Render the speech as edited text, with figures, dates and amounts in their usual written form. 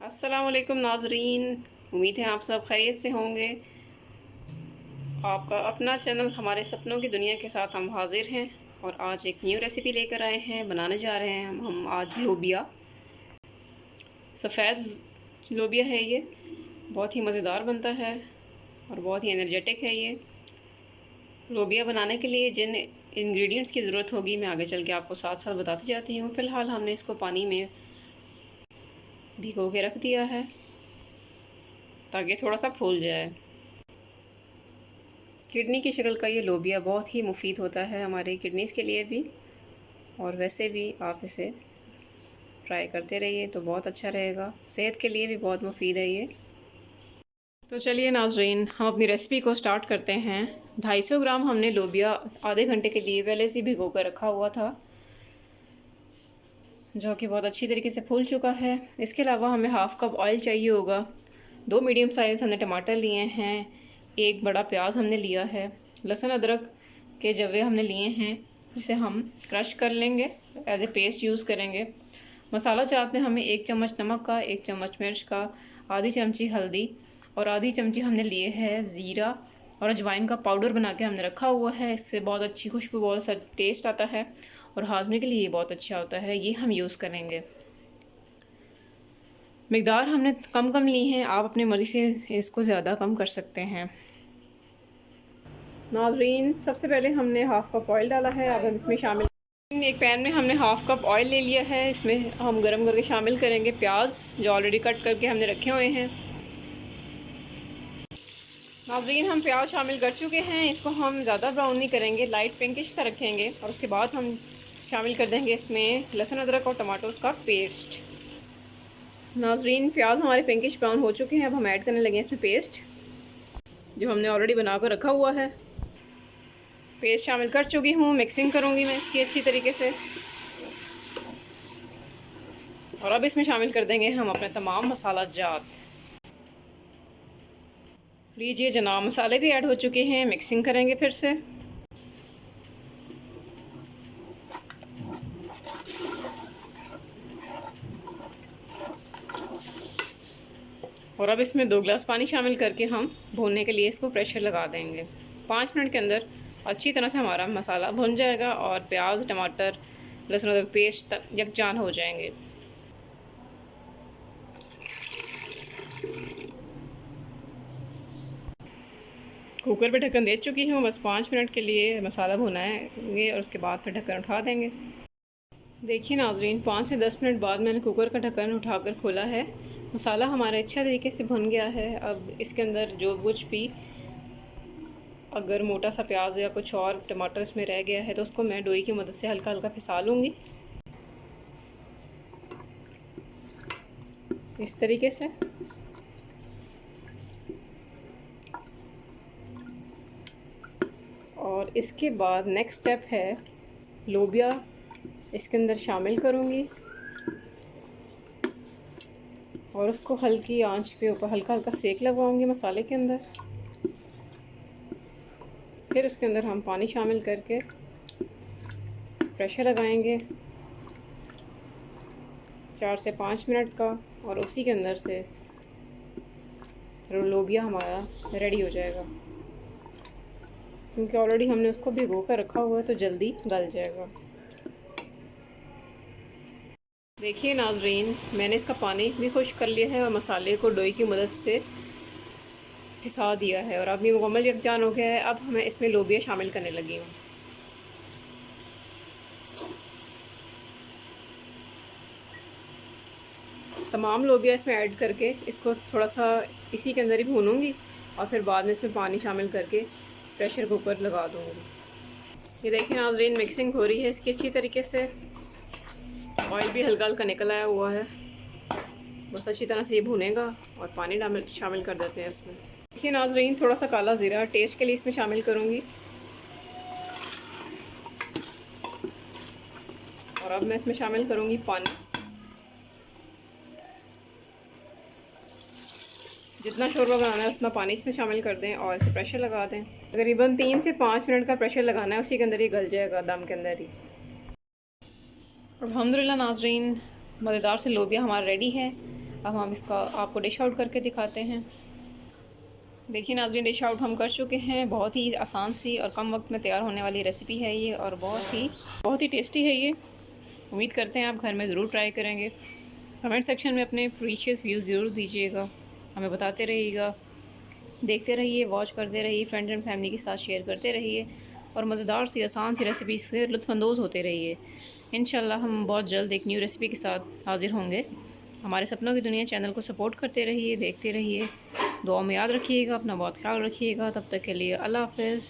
अस्सलामुअलैकुम नाजरीन, उम्मीद है आप सब खैरियत से होंगे। आपका अपना चैनल हमारे सपनों की दुनिया के साथ हम हाजिर हैं और आज एक न्यू रेसिपी लेकर आए हैं। बनाने जा रहे हैं हम आज लोबिया। सफ़ेद लोबिया है ये, बहुत ही मज़ेदार बनता है और बहुत ही एनर्जेटिक है ये। लोबिया बनाने के लिए जिन इंग्रेडिएंट्स की ज़रूरत होगी मैं आगे चल के आपको साथ साथ बताती जाती हूँ। फ़िलहाल हमने इसको पानी में भिगो के रख दिया है ताकि थोड़ा सा फूल जाए। किडनी की शक्ल का ये लोबिया बहुत ही मुफीद होता है हमारी किडनीज़ के लिए भी, और वैसे भी आप इसे ट्राई करते रहिए तो बहुत अच्छा रहेगा, सेहत के लिए भी बहुत मुफीद है ये। तो चलिए नाजरीन, हम अपनी रेसिपी को स्टार्ट करते हैं। 250 ग्राम हमने लोबिया आधे घंटे के लिए पहले से भिगो कर रखा हुआ था, जो कि बहुत अच्छी तरीके से फूल चुका है। इसके अलावा हमें हाफ़ कप ऑयल चाहिए होगा। 2 मीडियम साइज़ हमने टमाटर लिए हैं, एक बड़ा प्याज हमने लिया है, लहसुन अदरक के जवे हमने लिए हैं जिसे हम क्रश कर लेंगे, एज ए पेस्ट यूज़ करेंगे। मसाला चाट में हमें 1 चम्मच नमक का, 1 चम्मच मिर्च का, आधी चमची हल्दी और आधी चमची हमने लिए है ज़ीरा और अजवाइन का पाउडर बना के हमने रखा हुआ है। इससे बहुत अच्छी खुशबू, बहुत सा टेस्ट आता है और हाजमे के लिए ये बहुत अच्छा होता है। ये हम यूज़ करेंगे। मिकदार हमने कम कम ली हैं, आप अपनी मर्ज़ी से इसको ज़्यादा कम कर सकते हैं। नाज़रीन, सबसे पहले हमने हाफ़ कप ऑयल डाला है, अब हम इसमें शामिल एक पैन में हमने हाफ़ कप ऑयल ले लिया है। इसमें हम गरम करके शामिल करेंगे प्याज जो ऑलरेडी कट करके हमने रखे हुए हैं। नाज़रीन, हम प्याज शामिल कर चुके हैं, इसको हम ज़्यादा ब्राउन नहीं करेंगे, लाइट पिंकिश सा रखेंगे और उसके बाद हम शामिल कर देंगे इसमें लहसुन अदरक और टमाटोज़ का पेस्ट। नाज़रीन, प्याज हमारे पिंकिश ब्राउन हो चुके हैं, अब हम ऐड करने लगे इसमें पेस्ट जो हमने ऑलरेडी बना कर रखा हुआ है। पेस्ट शामिल कर चुकी हूँ, मिक्सिंग करूँगी मैं इसकी अच्छी तरीके से। और अब इसमें शामिल कर देंगे हम अपने तमाम मसाला जात। लीजिए जनाब, मसाले भी ऐड हो चुके हैं, मिक्सिंग करेंगे फिर से। और अब इसमें 2 गिलास पानी शामिल करके हम भूनने के लिए इसको प्रेशर लगा देंगे। 5 मिनट के अंदर अच्छी तरह से हमारा मसाला भुन जाएगा और प्याज, टमाटर, लहसुन अदरक पेस्ट यकजान हो जाएंगे। कुकर पे ढक्कन दे चुकी हूँ, बस 5 मिनट के लिए मसाला भुनाएंगे और उसके बाद फिर ढक्कन उठा देंगे। देखिए नाजरीन, 5 से 10 मिनट बाद मैंने कुकर का ढक्कन उठाकर खोला है। मसाला हमारा अच्छा तरीके से भुन गया है। अब इसके अंदर जो कुछ भी अगर मोटा सा प्याज या कुछ और टमाटर इसमें रह गया है तो उसको मैं डोई की मदद से हल्का हल्का फिसा लूँगी इस तरीके से। और इसके बाद नेक्स्ट स्टेप है लोबिया इसके अंदर शामिल करूँगी और उसको हल्की आंच पे ऊपर हल्का हल्का सेक लगवाऊँगी मसाले के अंदर। फिर उसके अंदर हम पानी शामिल करके प्रेशर लगाएंगे 4 से 5 मिनट का, और उसी के अंदर से लोबिया हमारा रेडी हो जाएगा, क्योंकि ऑलरेडी हमने उसको भिगो कर रखा हुआ है तो जल्दी गल जाएगा। देखिए नाजरीन, मैंने इसका पानी भी खुश्क कर लिया है और मसाले को डोई की मदद से पिसा दिया है और अब ये मुकम्मल यकजान हो गया है। अब मैं इसमें लोबिया शामिल करने लगी हूँ। तमाम लोबिया इसमें ऐड करके इसको थोड़ा सा इसी के अंदर ही भूनूंगी और फिर बाद में इसमें पानी शामिल करके प्रेशर कुकर लगा दूँगी। ये देखिए नाजरीन, मिक्सिंग हो रही है इसकी अच्छी तरीके से, ऑयल भी हल्का हल्का निकल आया हुआ है। बस अच्छी तरह से ये भुनेगा और पानी शामिल कर देते हैं इसमें। देखिए नाजरीन, थोड़ा सा काला ज़ीरा टेस्ट के लिए इसमें शामिल करूँगी और अब मैं इसमें शामिल करूँगी पानी। जितना शोरबा बनाना है उतना पानी इसमें शामिल कर दें और इसे प्रेशर लगा दें। तकरीबन 3 से 5 मिनट का प्रेशर लगाना है, उसी के अंदर ही गल जाएगा, दम के अंदर ही। अल्हम्दुलिल्लाह नाजरीन, मज़ेदार से लोबिया हमारा रेडी है। अब हम इसका आपको डिश आउट करके दिखाते हैं। देखिए नाज़रीन, डिश आउट हम कर चुके हैं। बहुत ही आसान सी और कम वक्त में तैयार होने वाली रेसिपी है ये, और बहुत ही टेस्टी है ये। उम्मीद करते हैं आप घर में ज़रूर ट्राई करेंगे। कमेंट सेक्शन में अपने प्रीशियस व्यूज़ ज़रूर दीजिएगा, हमें बताते रहिएगा। देखते रहिए, वॉच करते रहिए, फ्रेंड्स एंड फैमिली के साथ शेयर करते रहिए और मज़ेदार सी आसान सी रेसिपी से लुत्फ़अंदोज़ होते रहिए। इंशाल्लाह हम बहुत जल्द एक न्यू रेसिपी के साथ हाज़िर होंगे। हमारे सपनों की दुनिया चैनल को सपोर्ट करते रहिए, देखते रहिए। दुआ में याद रखिएगा, अपना बहुत ख्याल रखिएगा। तब तक के लिए अल्लाह हाफ़िज़।